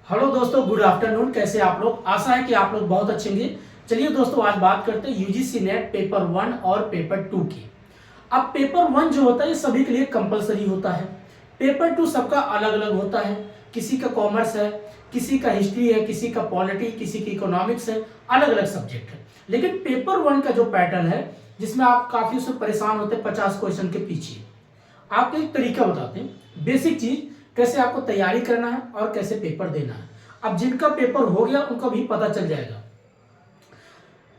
Hello दोस्तों, good afternoon. कैसे आप लोग? आशा है कि आप लोग बहुत अच्छे होंगे। चलिए दोस्तों, आज बात करते हैं यूजीसी नेट पेपर 1 और पेपर 2 की। अब पेपर 1 जो होता है ये सभी के लिए कंपलसरी होता है। पेपर 2 सबका अलग अलग होता है। किसी का कॉमर्स है, किसी का हिस्ट्री है, किसी का पॉलिटी, किसी की इकोनॉमिक्स है, अलग अलग सब्जेक्ट है। लेकिन पेपर 1 का जो पैटर्न है जिसमें आप काफी उससे परेशान होते हैं 50 क्वेश्चन के पीछे, आपको एक तरीका बताते हैं, बेसिक चीज कैसे आपको तैयारी करना है और कैसे पेपर देना है। अब जिनका पेपर हो गया उनका भी पता चल जाएगा।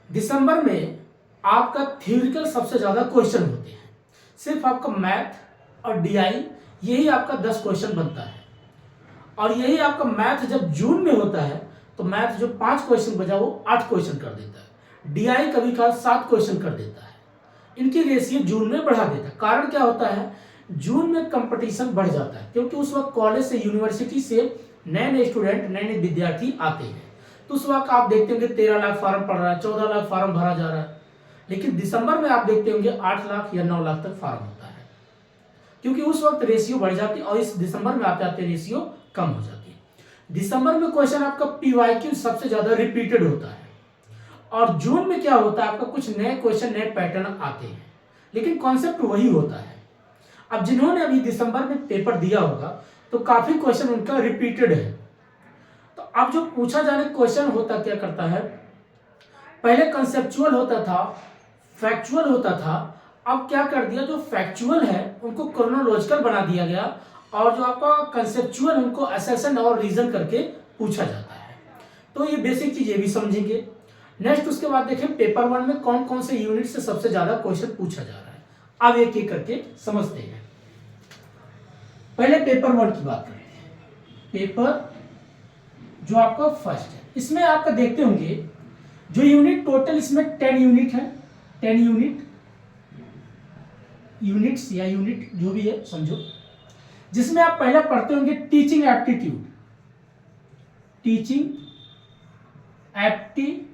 दिसंबर में आपका थ्योरिटिकल सबसे ज्यादा क्वेश्चन होते हैं। सिर्फ आपका मैथ और डीआई यही आपका 10 क्वेश्चन बनता है। और यही आपका मैथ जब जून में होता है तो मैथ जो 5 क्वेश्चन बचा वो 8 क्वेश्चन कर देता है। डीआई कभी कभार 7 क्वेश्चन कर देता है। इनकी रेशियो जून में बढ़ा देता है। कारण क्या होता है, जून में कंपटीशन बढ़ जाता है क्योंकि उस वक्त कॉलेज से, यूनिवर्सिटी से नए नए स्टूडेंट, नए नए विद्यार्थी आते हैं। तो उस वक्त आप देखते होंगे 13 लाख फार्म पड़ रहा है, 14 लाख फार्म भरा जा रहा है। लेकिन दिसंबर में आप देखते होंगे 8 लाख या 9 लाख तक फार्म होता है क्योंकि उस वक्त रेशियो बढ़ जाती है और इस दिसंबर में आते आते रेशियो कम हो जाती है। दिसंबर में क्वेश्चन आपका पीवाईक्यू सबसे ज्यादा रिपीटेड होता है। और जून में क्या होता है, आपका कुछ नए क्वेश्चन, नए पैटर्न आते हैं, लेकिन कॉन्सेप्ट वही होता है। अब जिन्होंने अभी दिसंबर में पेपर दिया होगा तो काफी क्वेश्चन उनका रिपीटेड है। तो अब जो पूछा जाने क्वेश्चन होता क्या करता है, पहले कंसेप्चुअल होता था, फैक्चुअल होता था। अब क्या कर दिया, जो फैक्चुअल है उनको क्रोनोलॉजिकल बना दिया गया और जो आपका कंसेप्चुअल उनको असेसन और रीजन करके पूछा जाता है। तो ये बेसिक चीज ये भी समझेंगे। नेक्स्ट उसके बाद देखें पेपर 1 में कौन कौन से यूनिट से सबसे ज्यादा क्वेश्चन पूछा जा रहा है। अब एक एक करके समझते हैं। पहले पेपर 1 की बात करें। पेपर जो आपका फर्स्ट है, इसमें आपका देखते होंगे जो यूनिट टोटल इसमें 10 यूनिट है। 10 यूनिट्स या यूनिट जो भी है समझो, जिसमें आप पहले पढ़ते होंगे टीचिंग एप्टीट्यूड। Teaching aptitude.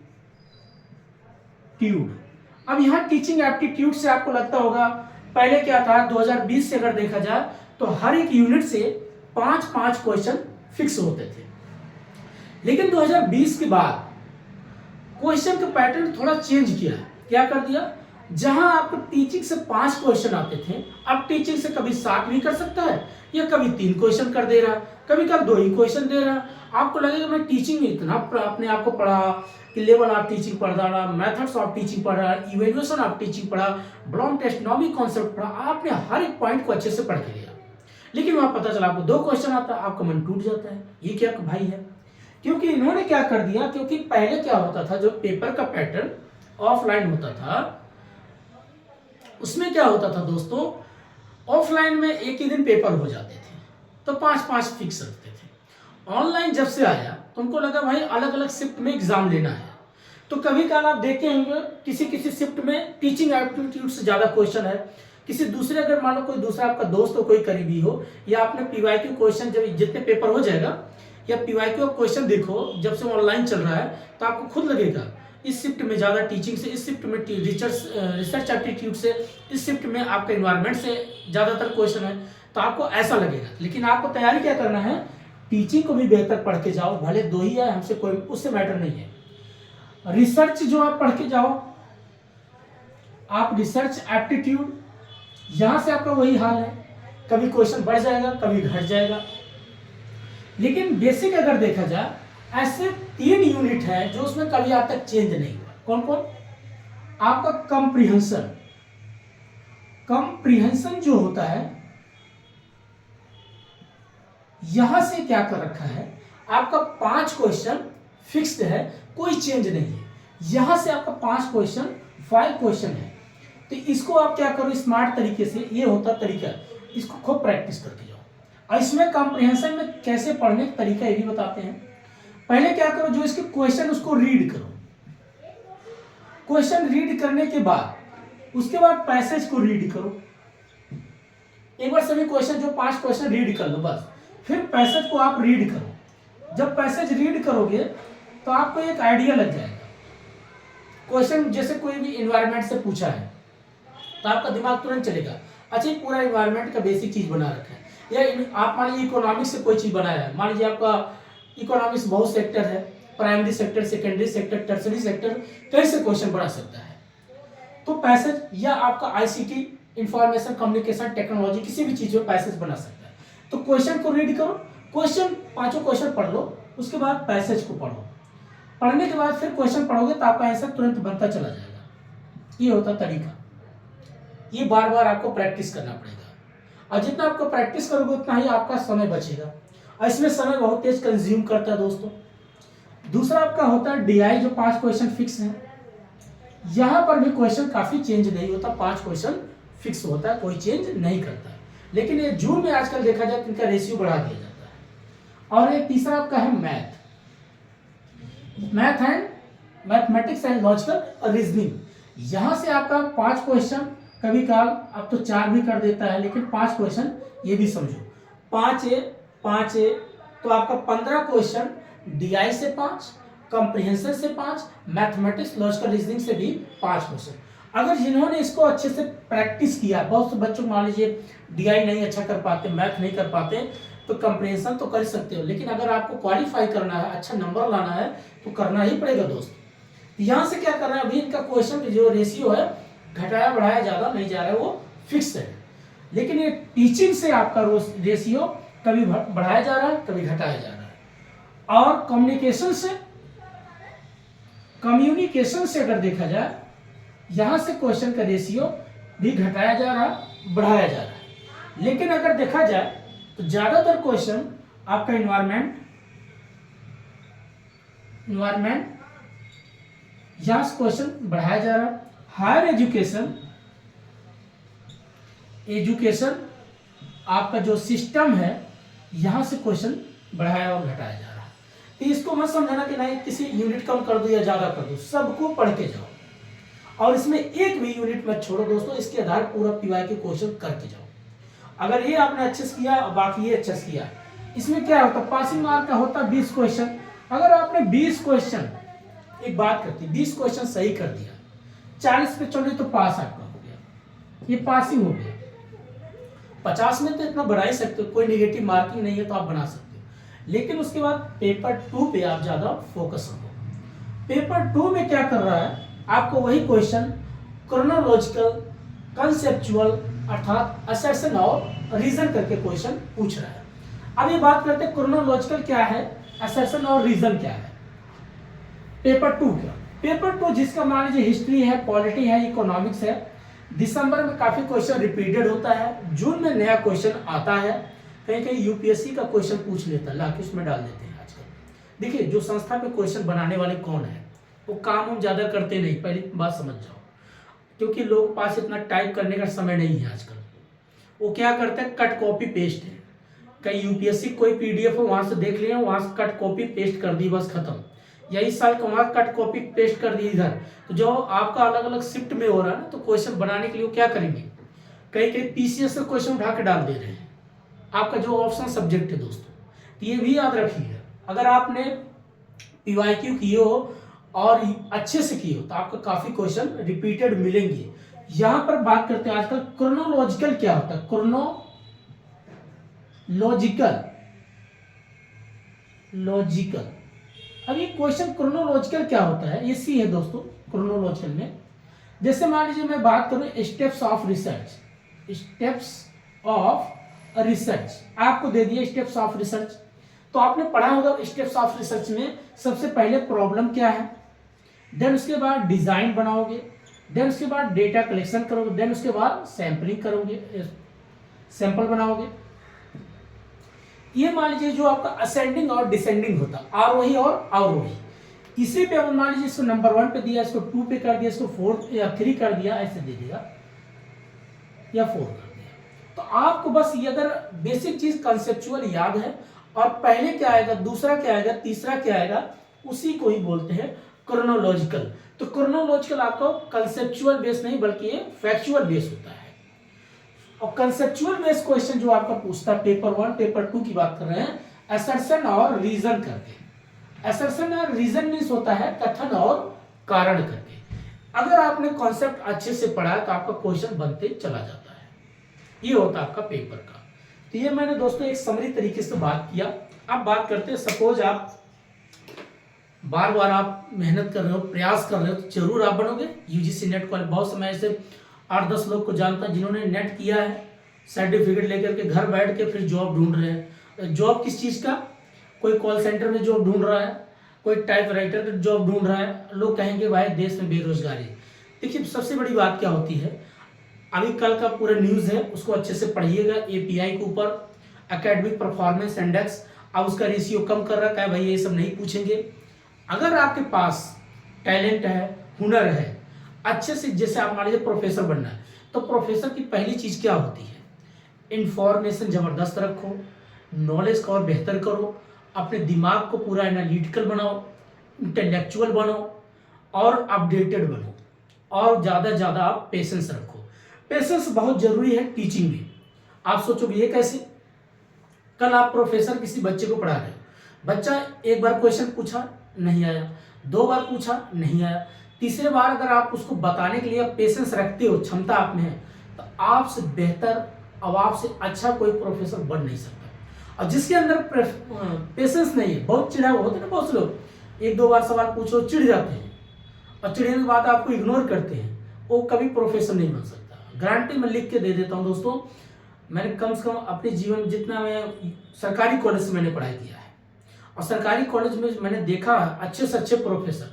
अब यहां टीचिंग एप्टीट्यूड से आपको लगता होगा पहले क्या था, 2020 से अगर देखा जाए तो हर एक यूनिट से 5-5 क्वेश्चन फिक्स होते थे। लेकिन 2020 के बाद क्वेश्चन का पैटर्न थोड़ा चेंज किया है। क्या कर दिया, जहां आपको टीचिंग से 5 क्वेश्चन आते थे, अब टीचिंग से कभी 7 भी कर सकता है या कभी 3 क्वेश्चन कर दे रहा, कभी कभी 2 ही क्वेश्चन दे रहा। आपको लगेगा मैं टीचिंग में इतना अपने आप को पढ़ा कि लेवल ऑफ टीचिंग पढ़ रहा, मेथड्स ऑफ टीचिंग पढ़ रहा, इवेल्युएशन ऑफ टीचिंग पढ़ा, ब्लॉम टेस्टोनॉमी कॉन्सेप्ट पढ़ा, आपने हर एक पॉइंट को अच्छे से पढ़ के लिया। लेकिन वहां पता चला आपको 2 क्वेश्चन आता है, आपका मन टूट जाता है, ये क्या भाई है। क्योंकि इन्होंने क्या कर दिया, क्योंकि पहले क्या होता था, जो पेपर का पैटर्न ऑफलाइन होता था उसमें क्या होता था दोस्तों, ऑफलाइन में एक ही दिन पेपर हो जाते थे तो 5-5 फिक्स रखते थे। ऑनलाइन जब से आया तो उनको लगा भाई अलग अलग शिफ्ट में एग्जाम लेना है। तो कभी कभार आप देखे होंगे किसी किसी शिफ्ट में टीचिंग एप्टीट्यूड से ज्यादा क्वेश्चन है, किसी दूसरे, अगर मान लो कोई दूसरा आपका दोस्त हो, कोई करीबी हो, या आपने पीवाईक्यू क्वेश्चन जब जितने पेपर हो जाएगा या पीवाईक्यू क्वेश्चन देखो, जब से ऑनलाइन चल रहा है तो आपको खुद लगेगा इस शिफ्ट में ज्यादा टीचिंग से, इस शिफ्ट में रिसर्च एप्टीट्यूड से, इस शिफ्ट में आपका इन्वायरमेंट से ज्यादातर क्वेश्चन है, तो आपको ऐसा लगेगा। लेकिन आपको तैयारी क्या करना है, टीचिंग को भी बेहतर पढ़ के जाओ, भले 2 ही है, हमसे कोई उससे मैटर नहीं है। रिसर्च जो आप पढ़ के जाओ, आप रिसर्च एप्टीट्यूड, यहां से आपका वही हाल है, कभी क्वेश्चन बढ़ जाएगा कभी घट जाएगा। लेकिन बेसिक अगर देखा जाए, ऐसे 3 यूनिट है जो उसमें कभी आज तक चेंज नहीं हुआ। कौन कौन, आपका कंप्रीहेंशन। कंप्रीहेंशन जो होता है, यहां से क्या कर रखा है, आपका 5 क्वेश्चन फिक्स्ड है, कोई चेंज नहीं है। यहां से आपका 5 क्वेश्चन 5 क्वेश्चन है। तो इसको आप क्या करो स्मार्ट तरीके से, ये होता तरीका, इसको खूब प्रैक्टिस करते जाओ। और इसमें कंप्रीहेंशन में कैसे पढ़ने का तरीका ये भी बताते हैं। पहले क्या करो, जो इसके क्वेश्चन उसको रीड करो। क्वेश्चन रीड करने के बाद उसके बाद पैसेज को रीड करो। एक बार सभी क्वेश्चन, जो 5 क्वेश्चन रीड कर लो बस, फिर पैसेज को आप रीड करो। जब पैसेज रीड करोगे तो आपको एक आइडिया लग जाएगा। क्वेश्चन जैसे कोई भी इन्वायरमेंट से पूछा है तो आपका दिमाग तुरंत चलेगा, अच्छा ये पूरा इन्वायरमेंट का बेसिक चीज बना रखा है। या आप मान लीजिए इकोनॉमिक्स से कोई चीज बनाया है, मान लीजिए आपका इकोनॉमिक्स बहुत सेक्टर है, primary sector, secondary sector, tertiary sector, कई से क्वेश्चन बना सकता है। तो पैसेज या आपका आईसीटी, इंफॉर्मेशन कम्युनिकेशन टेक्नोलॉजी, किसी भी चीज में पैसेज बना सकता है। तो क्वेश्चन को रीड करो, क्वेश्चन पांचों क्वेश्चन पढ़ लो, उसके बाद पैसेज को पढ़ो, पढ़ने के बाद फिर क्वेश्चन पढ़ोगे तो आपका आंसर तुरंत बनता चला जाएगा। ये होता तरीका। ये बार बार आपको प्रैक्टिस करना पड़ेगा, और जितना आपको प्रैक्टिस करोगे उतना ही आपका समय बचेगा, और इसमें समय बहुत तेज कंज्यूम करता है दोस्तों। दूसरा आपका होता है डीआई, जो 5 क्वेश्चन फिक्स हैं। यहां पर भी क्वेश्चन काफी चेंज नहीं होता, 5 क्वेश्चन फिक्स होता है, कोई चेंज नहीं करता है। लेकिन ये जून में आजकल देखा जाए तो इनका रेशियो बढ़ा दिया जाता है। और एक तीसरा आपका है math and mathematics and logical reasoning. यहां से आपका 5 क्वेश्चन, कभी काल अब तो 4 भी कर देता है, लेकिन 5 क्वेश्चन ये भी समझो, 5 ए तो आपका 15 क्वेश्चन डीआई से 5, कॉम्प्रिहेंशन से 5, मैथमेटिक्स लॉजिकल रीजनिंग से भी 5 क्वेश्चन। अगर जिन्होंने इसको अच्छे से प्रैक्टिस किया, बहुत से बच्चों मान लीजिए डीआई नहीं अच्छा कर पाते, मैथ नहीं कर पाते, तो कॉम्प्रिहेंशन तो कर सकते हो, लेकिन अगर आपको क्वालिफाई करना है, अच्छा नंबर लाना है, तो करना ही पड़ेगा दोस्त। यहाँ से क्या करना है, अभी इनका क्वेश्चन जो रेशियो है घटाया बढ़ाया ज्यादा नहीं जा रहा है, वो फिक्स है। लेकिन ये टीचिंग से आपका रेशियो कभी बढ़ाया जा रहा है, कभी घटाया जा रहा है। और कम्युनिकेशन से अगर देखा जाए, यहां से क्वेश्चन का रेशियो भी घटाया जा रहा है, बढ़ाया जा रहा है। लेकिन अगर देखा जाए तो ज्यादातर क्वेश्चन आपका इन्वायरमेंट यहां से क्वेश्चन बढ़ाया जा रहा है। हायर एजुकेशन आपका जो सिस्टम है, यहां से क्वेश्चन बढ़ाया और घटाया जा रहा है। तो इसको मत समझना कि नहीं किसी यूनिट कम कर दो या ज्यादा कर दो, सबको पढ़ के जाओ, और इसमें एक भी यूनिट मत छोड़ो दोस्तों, इसके आधार पूरा पीवाई के क्वेश्चन करके जाओ। अगर ये आपने अच्छे से किया और बाकी ये अच्छे से किया, इसमें क्या होता है, पासिंग मार्क का होता है 20 क्वेश्चन। अगर आपने 20 क्वेश्चन, एक बात करती, 20 क्वेश्चन सही कर दिया, 40 पे चले तो पास आपका हो गया, ये पासिंग हो गया। 50 में तो इतना बढ़ा ही सकते हो, कोई नेगेटिव मार्किंग नहीं है तो आप बना सकते हो। लेकिन उसके बाद पेपर 2 पे आप ज्यादा फोकस रखो। पेपर 2 में क्या कर रहा है, आपको वही क्वेश्चन क्रोनोलॉजिकल, कंसेप्चुअल अर्थात असर्शन और रीजन करके क्वेश्चन पूछ रहा है। अब ये बात करते हैं क्रोनोलॉजिकल क्या है, असर्शन और रीजन क्या है। पेपर 2 क्या, पेपर 2 जिसका मान लीजिए हिस्ट्री है, पॉलिटी है, इकोनॉमिक्स है, दिसंबर में काफी क्वेश्चन रिपीटेड होता है, जून में नया क्वेश्चन आता है, कहीं कहीं यूपीएससी का क्वेश्चन पूछ लेता है, लाके उसमें डाल देते हैं आजकल। देखिए जो संस्था पे क्वेश्चन बनाने वाले कौन है, वो काम हम ज्यादा करते नहीं, पहली बात समझ जाओ, क्योंकि लोगों के पास इतना टाइप करने का समय नहीं है आजकल। वो क्या करते हैं, कट कॉपी पेस्ट है, कहीं यूपीएससी कोई पीडीएफ हो वहां से देख लिया, वहां से कट कॉपी पेस्ट कर दी, बस खत्म। या इस साल का वहां कट कॉपी पेस्ट कर दी इधर, तो जो आपका अलग अलग शिफ्ट में हो रहा है ना, तो क्वेश्चन बनाने के लिए क्या करेंगे, कहीं कहीं पीसीएस से क्वेश्चन उठा के डाल दे रहे हैं, आपका जो ऑप्शन सब्जेक्ट है दोस्तों। तो ये भी याद रखिए, अगर आपने पीवाईक्यू किए हो और अच्छे से किए हो तो आपको काफी क्वेश्चन रिपीटेड मिलेंगे। यहां पर बात करते हैं आजकल क्रोनोलॉजिकल क्या होता है, लॉजिकल। अब ये क्वेश्चन क्रोनोलॉजिकल क्या होता है, ये सी है दोस्तों। क्रोनोलॉजिकल में जैसे मान लीजिए मैं बात करूं स्टेप्स ऑफ रिसर्च, आपको दे दिया स्टेप्स ऑफ रिसर्च, तो आपने पढ़ा होगा स्टेप्स ऑफ रिसर्च में सबसे पहले प्रॉब्लम क्या है, देन उसके बाद डिजाइन बनाओगे, देन उसके बाद डेटा कलेक्शन करोगे, देन उसके बाद सैंपलिंग करोगे, सैंपल बनाओगे। ये मान लीजिए जो आपका असेंडिंग और डिसेंडिंग होता है, आरोही और अवरोही। इसी पे मान लीजिए इसको नंबर 1 पे दिया, इसको 2 पे कर दिया, इसको 4 या 3 कर दिया, ऐसे दे दिया या 4 कर दिया। तो आपको बस ये अगर बेसिक चीज कंसेप्चुअल याद है, और पहले क्या आएगा, दूसरा क्या आएगा, तीसरा क्या आएगा, उसी को ही बोलते हैं क्रोनोलॉजिकल। तो क्रोनोलॉजिकल आपको कंसेप्चुअल बेस नहीं बल्कि ये फैक्चुअल बेस होता है। और कंसेप्चुअल बेस क्वेश्चन जो आपका पूछता है पेपर 1 पेपर 2 की बात कर रहे हैं, असर्शन और रीजन करके। असर्शन और रीजन मीन्स होता है कथन और कारण करके। अगर आपने कॉन्सेप्ट अच्छे से पढ़ा है तो आपका क्वेश्चन बनते चला जाता है। ये होता है आपका पेपर का। तो ये मैंने दोस्तों एक समरी तरीके से बात किया। अब बात करते हैं, सपोज आप बार बार आप मेहनत कर रहे हो, प्रयास कर रहे हो, तो जरूर आप बनोगे यूजीसी नेट वाले। बहुत समय ऐसे 8-10 लोग को जानता हूं जिन्होंने नेट किया है, सर्टिफिकेट लेकर के घर बैठ के फिर जॉब ढूंढ रहे हैं। जॉब किस चीज़ का? कोई कॉल सेंटर में जॉब ढूंढ रहा है, कोई टाइप राइटर का जॉब ढूंढ रहा है। लोग कहेंगे भाई देश में बेरोजगारी। देखिए सबसे बड़ी बात क्या होती है, अभी कल का पूरा न्यूज़ है, उसको अच्छे से पढ़िएगा। एपीआई के ऊपर एकेडमिक परफॉर्मेंस इंडेक्स, अब उसका रेशियो कम कर रखा है भाई, ये सब नहीं पूछेंगे। अगर आपके पास टैलेंट है, हुनर है, अच्छे से, जैसे आप मान लीजिए प्रोफेसर बनना है, तो प्रोफेसर की पहली चीज़ क्या होती है? इंफॉर्मेशन ज़बरदस्त रखो, नॉलेज को और बेहतर करो, अपने दिमाग को पूरा एनालिटिकल बनाओ, इंटेलेक्चुअल बनो और अपडेटेड बनो, और ज़्यादा से ज़्यादा आप पेशेंस रखो। पेशेंस बहुत ज़रूरी है टीचिंग में। आप सोचोगे ये कैसे? कल आप प्रोफेसर किसी बच्चे को पढ़ा रहे हो, बच्चा एक बार क्वेश्चन पूछा नहीं आया, 2 बार पूछा नहीं आया, तीसरे बार अगर आप उसको बताने के लिए पेशेंस रखते हो, क्षमता आप में है, तो आपसे बेहतर और आपसे अच्छा कोई प्रोफेसर बन नहीं सकता। और जिसके अंदर पेशेंस नहीं है, बहुत चिढ़ा होते हैं ना बहुत से लोग, 1-2 बार सवाल पूछो चिढ़ जाते हैं और चिढ़ने के बाद आपको इग्नोर करते हैं, वो कभी प्रोफेसर नहीं बन सकता। गारंटी मैं लिख के दे देता हूँ दोस्तों। मैंने कम से कम अपने जीवन में जितना मैं सरकारी कॉलेज से मैंने पढ़ाई किया है, और सरकारी कॉलेज में मैंने देखा अच्छे से अच्छे प्रोफेसर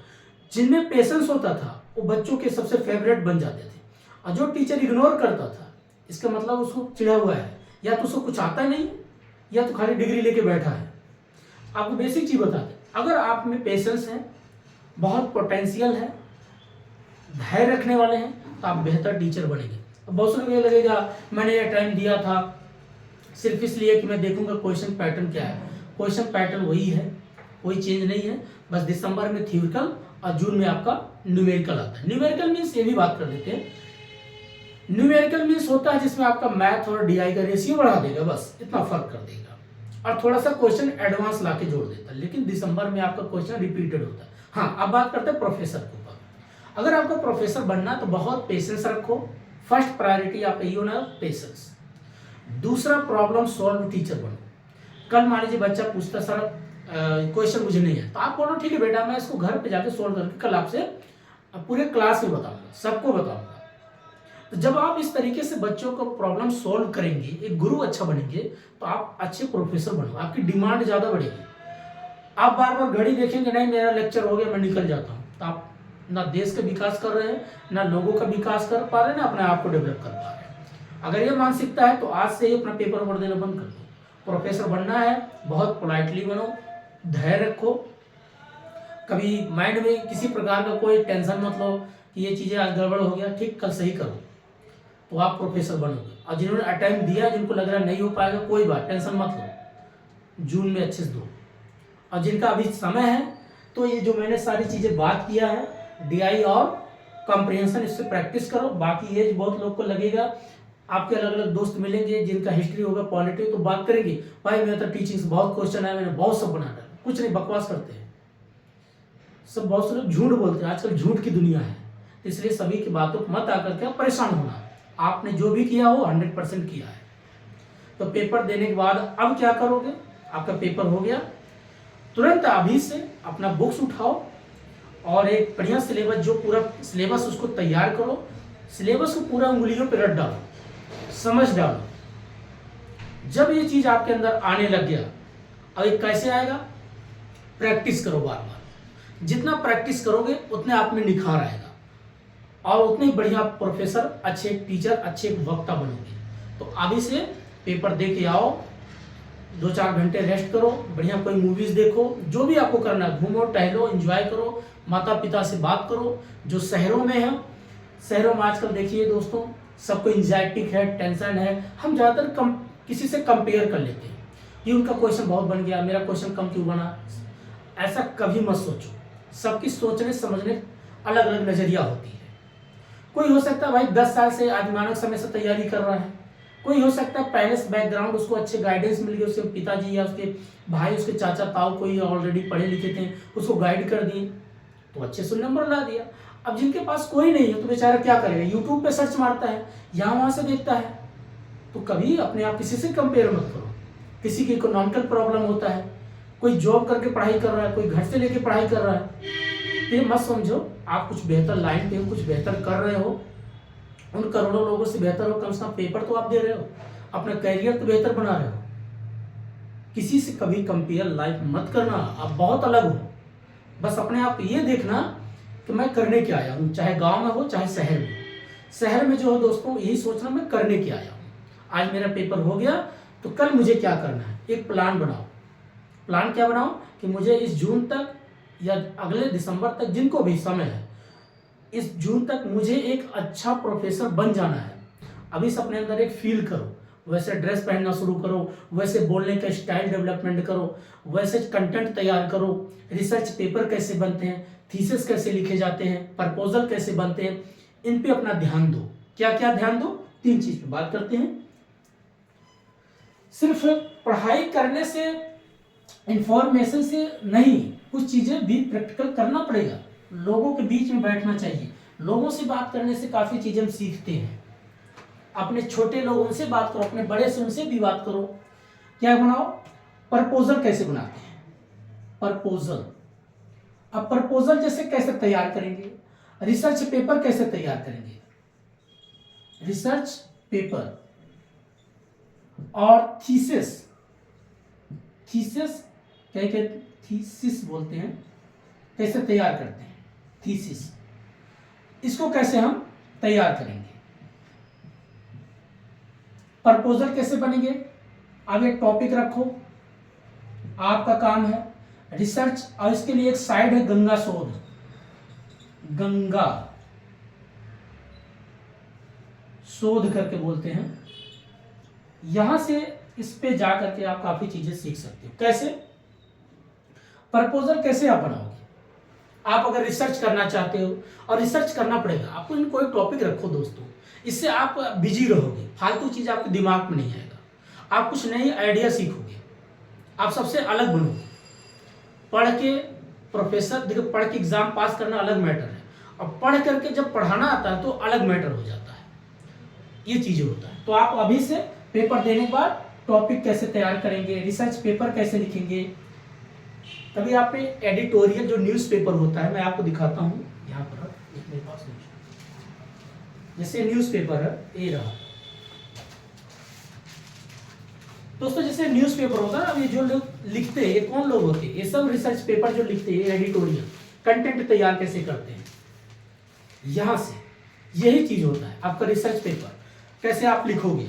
जिनमें पेशेंस होता था वो बच्चों के सबसे फेवरेट बन जाते थे। और जो टीचर इग्नोर करता था, इसका मतलब उसको चिढ़ा हुआ है, या तो उसको कुछ आता नहीं, या तो खाली डिग्री लेके बैठा है। आपको बेसिक चीज़ बताते, अगर आप में पेशेंस है, बहुत पोटेंशियल है, धैर्य रखने वाले हैं, तो आप बेहतर टीचर बनेंगे। अब बहुत से लोग ये लगेगा मैंने ये टाइम दिया था सिर्फ इसलिए कि मैं देखूंगा क्वेश्चन पैटर्न क्या है। क्वेश्चन पैटर्न वही है, कोई चेंज नहीं है, बस दिसंबर में थ्योरिकल और जून में आपका न्यूमेरिकल आता है। न्यूमेरिकल मीन्स ये भी बात कर देते हैं, न्यूमेरिकल मीन्स होता है जिसमें आपका मैथ और डीआई का रेशियो बढ़ा देगा, बस इतना फर्क कर देगा, और थोड़ा सा क्वेश्चन एडवांस लाके जोड़ देता है। लेकिन दिसंबर में आपका क्वेश्चन रिपीटेड होता है। हाँ, अब बात करते हैं प्रोफेसर के ऊपर। अगर आपको प्रोफेसर बनना तो बहुत पेशेंस रखो। फर्स्ट प्रायोरिटी आपका ये होना पेशेंस। दूसरा, प्रॉब्लम सॉल्व टीचर बनो। कल मान लीजिए बच्चा पूछता सर क्वेश्चन मुझे नहीं है, तो आप बोलो ठीक है बेटा, मैं इसको घर पे जाके सोल्व करके कल आपसे पूरे क्लास में बताऊंगा, सबको बताऊंगा। तो जब आप इस तरीके से बच्चों को प्रॉब्लम सॉल्व करेंगे, एक गुरु अच्छा बनेंगे, तो आप अच्छे प्रोफेसर बनोगे, आपकी डिमांड ज़्यादा बढ़ेगी। आप बार बार घड़ी देखेंगे, नहीं मेरा लेक्चर हो गया मैं निकल जाता हूँ, तो आप ना देश का विकास कर रहे हैं, ना लोगों का विकास कर पा रहे हैं, ना अपने आप को डेवलप कर पा रहे हैं। अगर ये मानसिकता है तो आज से ही अपना पेपर वर्क देना बंद कर दो। प्रोफेसर बनना है, बहुत पोलाइटली बनो, धैर्य रखो, कभी माइंड में किसी प्रकार का कोई टेंशन मत लो कि ये चीज़ें आज गड़बड़ हो गया, ठीक कल सही करो, तो आप प्रोफेसर बनोगे। और जिन्होंने अटेम्प्ट दिया, जिनको लग रहा है नहीं हो पाएगा, कोई बात, टेंशन मत लो, जून में अच्छे से दो। और जिनका अभी समय है, तो ये जो मैंने सारी चीज़ें बात किया है, डीआई और कॉम्प्रिहेंशन, इससे प्रैक्टिस करो। बाकी ये बहुत लोग को लगेगा, आपके अलग अलग दोस्त मिलेंगे जिनका हिस्ट्री होगा, पॉलिटी, तो बात करेंगे भाई मैं तो टीचिंग से बहुत क्वेश्चन आया, मैंने बहुत सब बना डाला। कुछ नहीं, बकवास करते हैं सब, बहुत से लोग झूठ बोलते हैं। आजकल झूठ की दुनिया है, इसलिए सभी की बातों को मत आकर के परेशान होना। आपने जो भी किया हो 100% किया है। तो पेपर देने के बाद अब क्या करोगे? आपका पेपर हो गया, तुरंत अभी से अपना बुक्स उठाओ और एक बढ़िया सिलेबस, जो पूरा सिलेबस उसको तैयार करो। सिलेबस को पूरा उंगलियों पर रट डालो, समझ डालो। जब ये चीज आपके अंदर आने लग गया, अब ये कैसे आएगा? प्रैक्टिस करो बार बार। जितना प्रैक्टिस करोगे उतने आप में निखार आएगा, और उतने ही बढ़िया प्रोफेसर, अच्छे टीचर, अच्छे वक्ता बनोगे। तो अभी से पेपर दे के आओ, 2-4 घंटे रेस्ट करो, बढ़िया कोई मूवीज देखो, जो भी आपको करना है, घूमो टहलो, एंजॉय करो, माता पिता से बात करो। जो शहरों में है, शहरों में आजकल देखिए दोस्तों, सबको एंजाइटी है, टेंशन है। हम ज़्यादातर किसी से कंपेयर कर लेते हैं कि उनका क्वेश्चन बहुत बन गया, मेरा क्वेश्चन कम क्यों बना। ऐसा कभी मत सोचो। सबकी सोचने समझने अलग अलग नज़रिया होती है। कोई हो सकता है भाई 10 साल से आदिमानव समय से तैयारी कर रहा है, कोई हो सकता है पहले से बैकग्राउंड, उसको अच्छे गाइडेंस मिल गए, उसके पिताजी या उसके भाई, उसके चाचा ताऊ कोई ऑलरेडी पढ़े लिखे थे, उसको गाइड कर दिए तो अच्छे से नंबर ला दिया। अब जिनके पास कोई नहीं है तो बेचारा क्या करेगा? यूट्यूब पे सर्च मारता है, यहाँ वहाँ से देखता है, तो कभी अपने आप किसी से कंपेयर मत करो। किसी की इकोनॉमिकल प्रॉब्लम होता है, कोई जॉब करके पढ़ाई कर रहा है, कोई घर से लेके पढ़ाई कर रहा है, तो ये मत समझो आप कुछ बेहतर लाइन पे हो, कुछ बेहतर कर रहे हो, उन करोड़ों लोगों से बेहतर हो, कम से कम पेपर तो आप दे रहे हो, अपना करियर तो बेहतर बना रहे हो। किसी से कभी कंपेयर लाइफ मत करना, आप बहुत अलग हो। बस अपने आप ये देखना कि मैं करने क्या आया हूँ, चाहे गांव में हो चाहे शहर में। शहर में जो हो दोस्तों, यही सोचना मैं करने क्या आया हूँ। आज मेरा पेपर हो गया तो कल मुझे क्या करना है, एक प्लान बनाओ। प्लान क्या बनाओ कि मुझे इस जून तक या अगले दिसंबर तक, जिनको भी समय है, इस जून तक मुझे एक अच्छा प्रोफेसर बन जाना है। अभी से अपने अंदर एक फील करो, वैसे ड्रेस पहनना शुरू करो, वैसे बोलने का स्टाइल डेवलपमेंट करो, वैसे कंटेंट तैयार करो, रिसर्च पेपर कैसे बनते हैं, थीसिस कैसे लिखे जाते हैं, प्रपोजल कैसे बनते हैं, इन पे अपना ध्यान दो। क्या क्या ध्यान दो, 3 चीज पे बात करते हैं। सिर्फ पढ़ाई करने से, इंफॉर्मेशन से नहीं, कुछ चीजें भी प्रैक्टिकल करना पड़ेगा। लोगों के बीच में बैठना चाहिए, लोगों से बात करने से काफी चीजें हम सीखते हैं। अपने छोटे लोगों से बात करो, अपने बड़े से उनसे भी बात करो। क्या बनाओ, प्रपोजल कैसे बनाते हैं, प्रपोजल। अब प्रपोजल जैसे कैसे तैयार करेंगे, रिसर्च पेपर कैसे तैयार करेंगे, रिसर्च पेपर और थीसिस, थीसिस क्या कहते, थीसिस बोलते हैं, कैसे तैयार करते हैं थीसिस, इसको कैसे हम तैयार करेंगे। प्रपोजल कैसे बनेंगे, अब एक टॉपिक रखो, आपका काम है रिसर्च, और इसके लिए एक साइड है गंगा शोध, गंगा शोध करके बोलते हैं। यहां से इस पे जा करके आप काफी चीजें सीख सकते हो। कैसे, प्रपोजल कैसे आप बनाओगे। आप अगर रिसर्च करना चाहते हो, और रिसर्च करना पड़ेगा आपको, इन कोई टॉपिक रखो दोस्तों, इससे आप बिजी रहोगे, फालतू चीज आपके दिमाग में नहीं आएगा, आप कुछ नई आइडिया सीखोगे, आप सबसे अलग बनोगे। पढ़ के प्रोफेसर, देखो पढ़ के एग्जाम पास करना अलग मैटर है, और पढ़ करके जब पढ़ाना आता है तो अलग मैटर हो जाता है, ये चीजें होता है। तो आप अभी से पेपर देने के बाद टॉपिक कैसे तैयार करेंगे, रिसर्च पेपर कैसे लिखेंगे। तभी आप पे एडिटोरियल जो न्यूज पेपर होता है, मैं आपको दिखाता हूँ, यहाँ पर एक मेरे पास जैसे न्यूज पेपर है, ये रहा दोस्तों। जैसे न्यूज पेपर होता है, अब ये जो लोग लिखते हैं, ये कौन लोग होते हैं, ये सब रिसर्च पेपर जो लिखते हैं, एडिटोरियल कंटेंट तैयार कैसे करते हैं, यहां से यही चीज होता है आपका रिसर्च पेपर। कैसे आप लिखोगे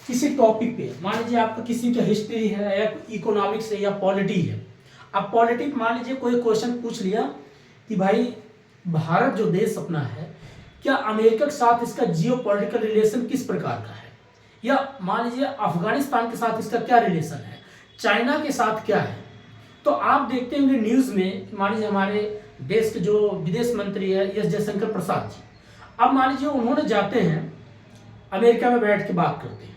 किसी टॉपिक पे, मान लीजिए आपका किसी का हिस्ट्री है या इकोनॉमिक्स है या पॉलिटी है। अब पॉलिटिक मान लीजिए कोई क्वेश्चन पूछ लिया कि भाई भारत जो देश अपना है, क्या अमेरिका के साथ इसका जियो पॉलिटिकल रिलेशन किस प्रकार का है, या मान लीजिए अफगानिस्तान के साथ इसका क्या रिलेशन है, चाइना के साथ क्या है। तो आप देखते होंगे न्यूज में, मान लीजिए हमारे देश के जो विदेश मंत्री है एस जयशंकर प्रसाद जी, अब मान लीजिए उन्होंने जाते हैं अमेरिका में, बैठ के बात करते हैं,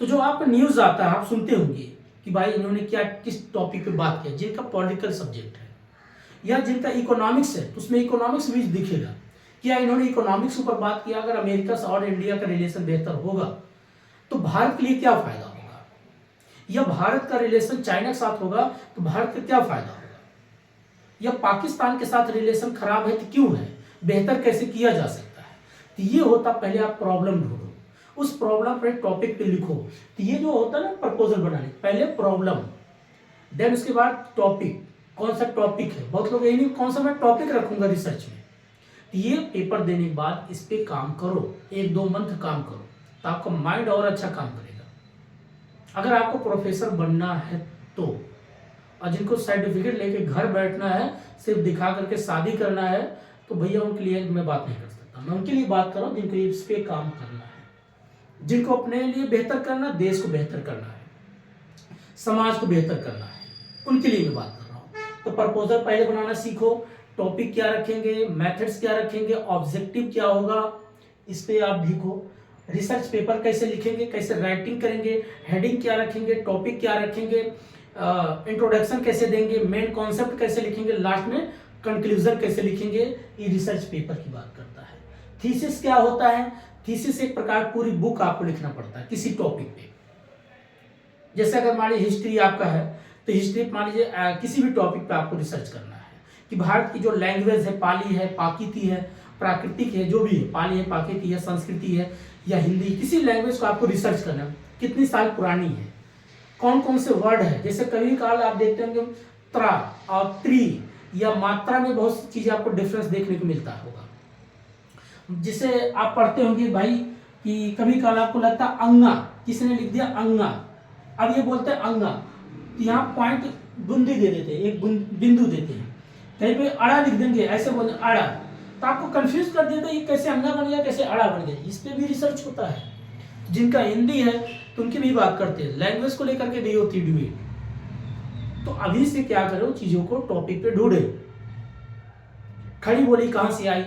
तो जो आपका न्यूज आता है आप सुनते होंगे कि भाई इन्होंने क्या, किस टॉपिक पे बात किया। जिनका पॉलिटिकल सब्जेक्ट है या जिनका इकोनॉमिक्स है, तो उसमें इकोनॉमिक्स भी दिखेगा, क्या इन्होंने इकोनॉमिक्स ऊपर बात किया। अगर अमेरिका से और इंडिया का रिलेशन बेहतर होगा तो भारत के लिए क्या फायदा होगा, या भारत का रिलेशन चाइना के साथ होगा तो भारत का क्या फायदा होगा, या पाकिस्तान के साथ रिलेशन खराब है तो क्यों है, बेहतर कैसे किया जा सकता है। तो ये होता, पहले आप प्रॉब्लम ढूंढो, उस प्रॉब्लम पर टॉपिक पे लिखो। तो ये जो होता है ना प्रपोजल बनाने, पहले प्रॉब्लम, देन उसके बाद टॉपिक, कौन सा टॉपिक है। बहुत लोग यही नहीं, कौन सा मैं टॉपिक रखूंगा रिसर्च में। ये पेपर देने के बाद इस पे काम करो, 1-2 मंथ काम करो, तो आपका माइंड और अच्छा काम करेगा। अगर आपको प्रोफेसर बनना है तो, और जिनको सर्टिफिकेट लेके घर बैठना है, सिर्फ दिखा करके शादी करना है, तो भैया उनके लिए मैं बात नहीं कर सकता। मैं उनके लिए बात कर रहा हूँ जिनको इस पे काम करना है, जिनको अपने लिए बेहतर करना, देश को बेहतर करना है, समाज को बेहतर करना है, उनके लिए मैं बात कर रहा हूँ। तो प्रपोजल पहले बनाना सीखो, टॉपिक क्या रखेंगे, मेथड्स क्या रखेंगे, ऑब्जेक्टिव क्या होगा, इस पे आप लिखो। रिसर्च पेपर कैसे लिखेंगे, कैसे राइटिंग करेंगे, हेडिंग क्या रखेंगे, टॉपिक क्या रखेंगे, इंट्रोडक्शन कैसे देंगे, मेन कॉन्सेप्ट कैसे लिखेंगे, लास्ट में कंक्लूजन कैसे लिखेंगे, ये रिसर्च पेपर की बात करता है। थीसिस क्या होता है, थीसिस एक प्रकार पूरी बुक आपको लिखना पड़ता है किसी टॉपिक पे। जैसे अगर मान लीजिए हिस्ट्री आपका है तो हिस्ट्री मान लीजिए किसी भी टॉपिक पे आपको रिसर्च करना है कि भारत की जो लैंग्वेज है, पाली है, पाकीती है, प्राकृतिक है, जो भी है, पाली है, पाकीती है, संस्कृति है या हिंदी, किसी लैंग्वेज को आपको रिसर्च करना है, कितनी साल पुरानी है, कौन कौन से वर्ड है। जैसे कभी काल आप देखते होंगे त्रा और त्रि या मात्रा में बहुत सी चीजें आपको डिफरेंस देखने को मिलता होगा। जिसे आप पढ़ते होंगे भाई कि कभी काल आपको लगता है अंगा, किसने लिख दिया अंगा, अब ये बोलते हैं अंगा, तो यहाँ पॉइंट बूंदी दे देते हैं, एक बिंदु देते हैं, कहीं पे अड़ा लिख देंगे, ऐसे बोलते अड़ा, तो आपको कंफ्यूज कर देता है ये कैसे अंगा बन गया, कैसे अड़ा बन गया। इस पे भी रिसर्च होता है। जिनका हिंदी है तो उनकी भी बात करते हैं, लैंग्वेज को लेकर के नहीं होती डिबेट। तो अभी से क्या करो, चीजों को टॉपिक पे ढूंढे। खड़ी बोली कहां से आई,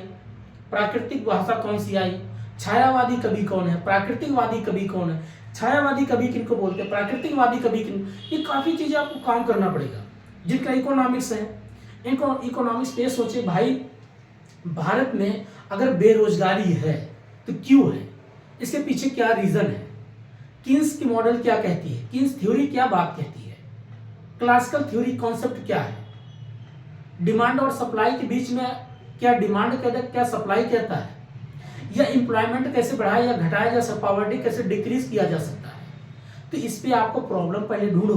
प्राकृतिक भाषा कौन सी आई, छायावादी कवि कौन है, प्राकृतिकवादी कवि कौन है, छायावादी कवि किनको बोलते हैं, प्राकृतिकवादी कवि किन, ये काफी चीजें आपको काम करना पड़ेगा। जिनका इकोनॉमिक्स है, इनको इकोनॉमिक्स पे सोचे भाई भारत में अगर बेरोजगारी है तो क्यों है, इसके पीछे क्या रीजन है, किन्स की मॉडल क्या कहती है, किन्स थ्योरी क्या बात कहती है, क्लासिकल थ्योरी कॉन्सेप्ट क्या है, डिमांड और सप्लाई के बीच में क्या डिमांड कहता है, क्या सप्लाई कहता है, या एम्प्लॉयमेंट कैसे बढ़ाया या घटाया जा सकता, पॉवर्टी कैसे डिक्रीज किया जा सकता है। तो इस पे आपको प्रॉब्लम पहले ढूंढो।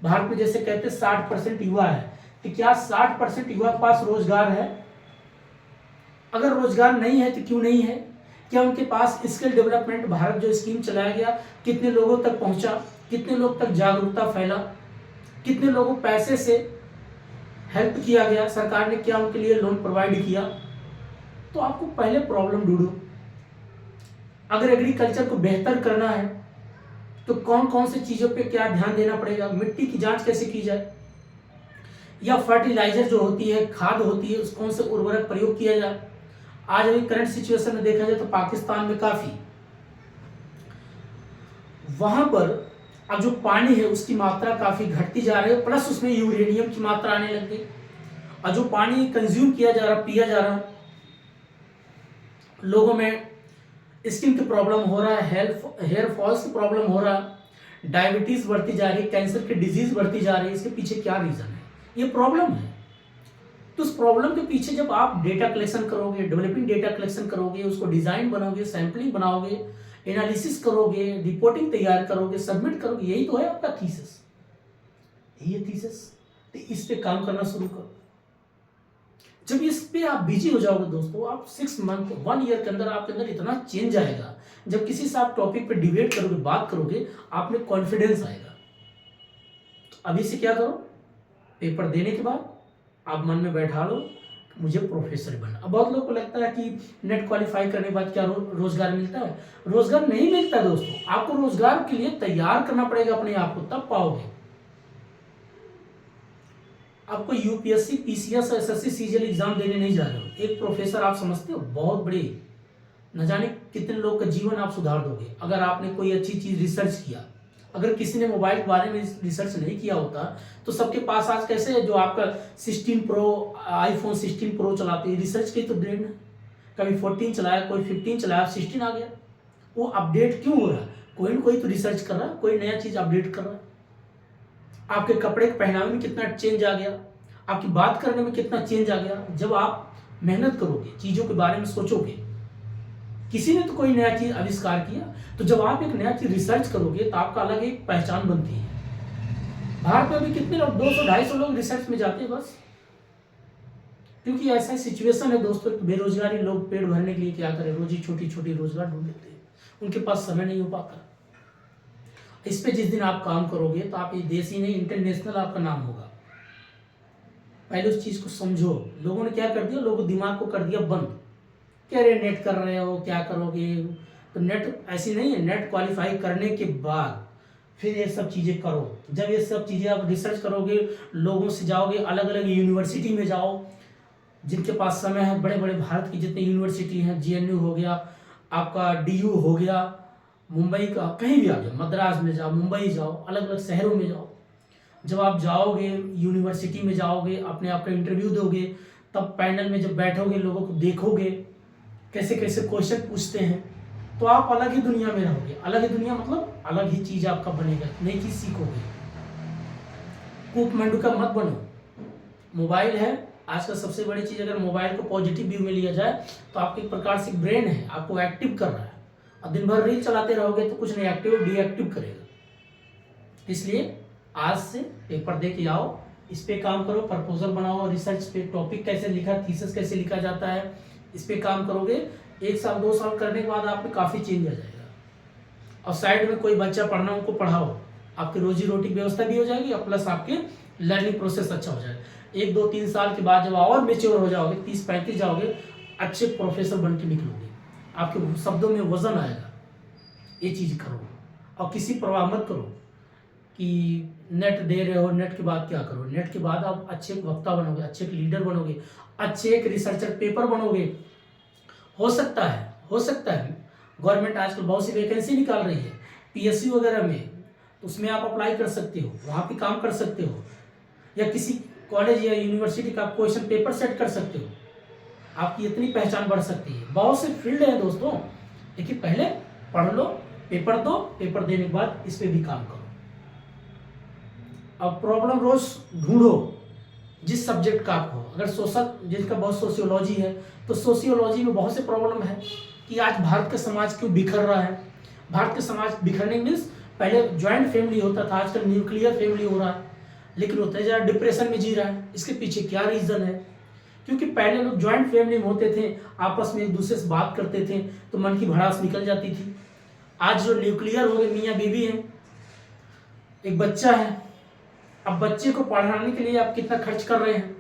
भारत में जैसे कहते हैं 60% युवा है, तो क्या 60% युवा के पास रोजगार है, अगर रोजगार नहीं है तो क्यों नहीं है, क्या उनके पास स्किल डेवलपमेंट भारत जो स्कीम चलाया गया कितने लोगों तक पहुंचा, कितने लोग तक जागरूकता फैला, कितने लोगों पैसे से हेल्प किया गया, सरकार ने क्या उनके लिए लोन प्रोवाइड किया। तो आपको पहले प्रॉब्लम ढूंढो। अगर एग्रीकल्चर को बेहतर करना है तो कौन कौन सी चीजों पे क्या ध्यान देना पड़ेगा, मिट्टी की जांच कैसे की जाए, या फर्टिलाइजर जो होती है, खाद होती है, उस कौन से उर्वरक प्रयोग किया जाए। आज अभी करंट सिचुएशन में देखा जाए तो पाकिस्तान में काफी वहां पर अब जो पानी है उसकी मात्रा काफी घटती जा रही है, प्लस उसमें यूरेनियम की मात्रा आने लग गई, और जो पानी कंज्यूम किया जा रहा, पिया जा रहा, लोगों में स्किन की प्रॉब्लम हो रहा है, हेयर फॉल्स की प्रॉब्लम हो रहा है, डायबिटीज बढ़ती जा रही है, कैंसर की डिजीज बढ़ती जा रही है। इसके पीछे क्या रीजन है, ये प्रॉब्लम है। तो उस प्रॉब्लम के पीछे जब आप डेटा कलेक्शन करोगे, डेवलपिंग डेटा कलेक्शन करोगे, उसको डिजाइन बनाओगे, सैंपलिंग बनाओगे, एनालिसिस करोगे, रिपोर्टिंग तैयार करोगे, सबमिट करोगे, यही तो है आपका थीसिस, यही है थीसिस। तो इस पे काम करना शुरू करो। जब इस पे आप बिजी हो जाओगे दोस्तों, आप 6 मंथ 1 ईयर के अंदर आपके अंदर इतना चेंज आएगा। जब किसी से आप टॉपिक पे डिबेट करोगे, बात करोगे, आप में कॉन्फिडेंस आएगा। तो अभी से क्या करो, पेपर देने के बाद आप मन में बैठा लो मुझे प्रोफेसर बनना। अब बहुत लोग को लगता है कि नेट क्वालिफाई करने के बाद क्या रोजगार मिलता है, रोजगार नहीं मिलता दोस्तों। आपको रोजगार के लिए तैयार करना पड़ेगा अपने आप को, तब पाओगे। आपको UPSC, PCS, SSC, CGL exam देने नहीं जा रहे हो। एक प्रोफेसर आप समझते हो बहुत बड़ी, न जाने कितने लोग का जीवन आप सुधार दोगे अगर आपने कोई अच्छी चीज रिसर्च किया। अगर किसी ने मोबाइल के बारे में रिसर्च नहीं किया होता तो सबके पास आज कैसे है, जो आपका 16 प्रो, आईफोन 16 प्रो चलाते हैं, रिसर्च की तो ब्रेन है। कभी 14 चलाया, कोई 15 चलाया, 16 आ गया। वो अपडेट क्यों हो रहा है, कोई ना कोई तो रिसर्च कर रहा है, कोई नया चीज अपडेट कर रहा है। आपके कपड़े के पहनावे में कितना चेंज आ गया, आपकी बात करने में कितना चेंज आ गया। जब आप मेहनत करोगे, चीजों के बारे में सोचोगे, किसी ने तो कोई नया चीज आविष्कार किया, तो जब आप एक नया चीज रिसर्च करोगे तो आपका अलग एक पहचान बनती है। भारत में अभी कितने लोग, 200-250 लोग रिसर्च में जाते हैं बस, क्योंकि ऐसा सिचुएशन है दोस्तों। बेरोजगारी, लोग पेट भरने के लिए क्या करें, रोजी छोटी छोटी रोजगार ढूंढ लेते हैं, उनके पास समय नहीं हो पाता। इस पे जिस दिन आप काम करोगे तो आप ये देश ही नहीं, इंटरनेशनल आपका नाम होगा। पहले उस चीज को समझो। लोगों ने क्या कर दिया, लोगों दिमाग को कर दिया बंद, कह रहे नेट कर रहे हो, क्या करोगे। तो नेट ऐसी नहीं है, नेट क्वालिफाई करने के बाद फिर ये सब चीज़ें करो। जब ये सब चीज़ें आप रिसर्च करोगे, लोगों से जाओगे, अलग अलग यूनिवर्सिटी में जाओ, जिनके पास समय है, बड़े बड़े भारत की जितनी यूनिवर्सिटी हैं, जीएनयू हो गया, आपका डीयू हो गया, मुंबई का कहीं भी आ जाओ, मद्रास में जाओ, मुंबई जाओ, अलग अलग शहरों में जाओ। जब आप जाओगे, यूनिवर्सिटी में जाओगे, अपने आप का इंटरव्यू दोगे, तब पैनल में जब बैठोगे, लोगों को देखोगे कैसे कैसे क्वेश्चन पूछते हैं, तो आप अलग ही दुनिया में रहोगे। अलग ही दुनिया मतलब अलग ही चीज आपका बनेगा, नई चीज सीखोगे। कूप मंडू का मत बनो। मोबाइल है आज का सबसे बड़ी चीज। अगर मोबाइल को पॉजिटिव व्यू में लिया जाए तो आपके एक प्रकार से ब्रेन है, आपको एक्टिव कर रहा है। और दिन भर रील चलाते रहोगे तो कुछ नहीं, एक्टिव डीएक्टिव करेगा। इसलिए आज से पेपर दे के आओ, इस पे काम करो, प्रपोजल बनाओ, रिसर्च पे टॉपिक कैसे लिखा, थीसिस कैसे लिखा जाता है, इस पे काम करोगे। 1 साल 2 साल करने के बाद आप में काफ़ी चेंज आ जाएगा। और साइड में कोई बच्चा पढ़ना उनको पढ़ाओ, आपकी रोजी रोटी की व्यवस्था भी हो जाएगी और प्लस आपके लर्निंग प्रोसेस अच्छा हो जाएगा। 1 2 3 साल के बाद जब और मेच्योर हो जाओगे, 30-35 जाओगे, अच्छे प्रोफेसर बन के निकलोगे। आपके शब्दों में वजन आएगा। ये चीज़ करो और किसी परवाह मत करो कि नेट दे रहे हो, नेट के बाद क्या करो। नेट के बाद आप अच्छे वक्ता बनोगे, अच्छे लीडर बनोगे, अच्छे एक रिसर्चर पेपर बनोगे। हो सकता है गवर्नमेंट आजकल बहुत सी वैकेंसी निकाल रही है पीएससी वगैरह में, तो उसमें आप अप्लाई कर सकते हो, वहाँ पे काम कर सकते हो। या किसी कॉलेज या यूनिवर्सिटी का क्वेश्चन पेपर सेट कर सकते हो, आपकी इतनी पहचान बढ़ सकती है। बहुत से फील्ड है दोस्तों, लेकिन पहले पढ़ लो, पेपर दो, पेपर देने के बाद इस पे भी काम करो। अब प्रॉब्लम रोज ढूंढो जिस सब्जेक्ट का आपको। अगर सोशल, जिसका बहुत सोशियोलॉजी है, तो सोशियोलॉजी में बहुत से प्रॉब्लम है कि आज भारत का समाज क्यों बिखर रहा है। भारत का समाज बिखरने मीन्स पहले ज्वाइंट फैमिली होता था, आजकल न्यूक्लियर फैमिली हो रहा है, लेकिन होता जा डिप्रेशन में जी रहा है। इसके पीछे क्या रीजन है? क्योंकि पहले लोग ज्वाइंट फैमिली में होते थे, आपस में एक दूसरे से बात करते थे तो मन की भड़ास निकल जाती थी। आज जो न्यूक्लियर हो गए, मियाँ बीवी है, एक बच्चा है, अब बच्चे को पढ़ाने के लिए आप कितना खर्च कर रहे हैं,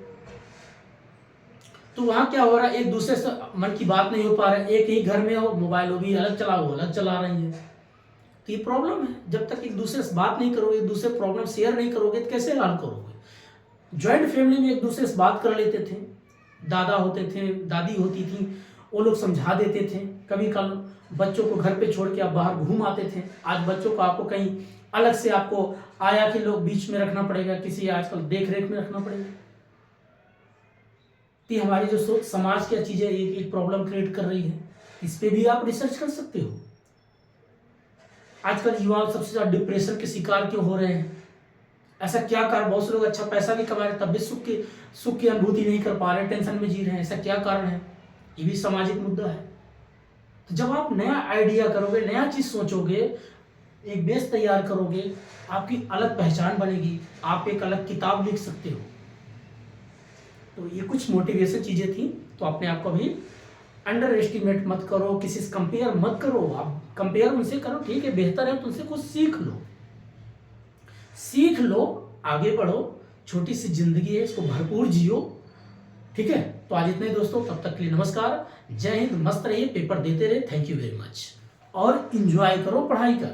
तो वहाँ क्या हो रहा है, एक दूसरे से मन की बात नहीं हो पा रहा है। एक ही घर में हो, मोबाइल वो भी अलग चला, वो अलग चला रही है। तो ये प्रॉब्लम है। जब तक एक दूसरे से बात नहीं करोगे, एक दूसरे प्रॉब्लम शेयर नहीं करोगे, तो कैसे हल करोगे। ज्वाइंट फैमिली में एक दूसरे से बात कर लेते थे, दादा होते थे, दादी होती थी, वो लोग समझा देते थे। कभी कल बच्चों को घर पे छोड़ के आप बाहर घूम आते थे। आज बच्चों को आपको कहीं अलग से आपको आया कि लोग बीच में रखना पड़ेगा, किसी आजकल देख रेख में रखना पड़ेगा। कि हमारी जो समाज की चीजें एक प्रॉब्लम क्रिएट कर रही है, इस पे भी आप रिसर्च कर सकते हो। आजकल युवा सबसे ज्यादा डिप्रेशन के शिकार क्यों हो रहे हैं, ऐसा क्या कारण? बहुत से लोग अच्छा पैसा भी कमा रहे, तब भी सुख की अनुभूति नहीं कर पा रहे, टेंशन में जी रहे हैं। ऐसा क्या कारण है? ये भी सामाजिक मुद्दा है। तो जब आप नया आइडिया करोगे, नया चीज सोचोगे, एक बेस तैयार करोगे, आपकी अलग पहचान बनेगी, आप एक अलग किताब लिख सकते हो। तो ये कुछ मोटिवेशन चीजें थी। तो अपने आप को भी अंडर एस्टिमेट मत करो, किसी से कंपेयर मत करो। आप कंपेयर उनसे करो, ठीक है, बेहतर है, तो उनसे कुछ सीख लो, आगे बढ़ो। छोटी सी जिंदगी है, इसको भरपूर जियो। ठीक है, तो आज इतने दोस्तों, तब तक के लिए नमस्कार, जय हिंद। मस्त रहिए, पेपर देते रहे। Thank you very much. और इंजॉय करो पढ़ाई का।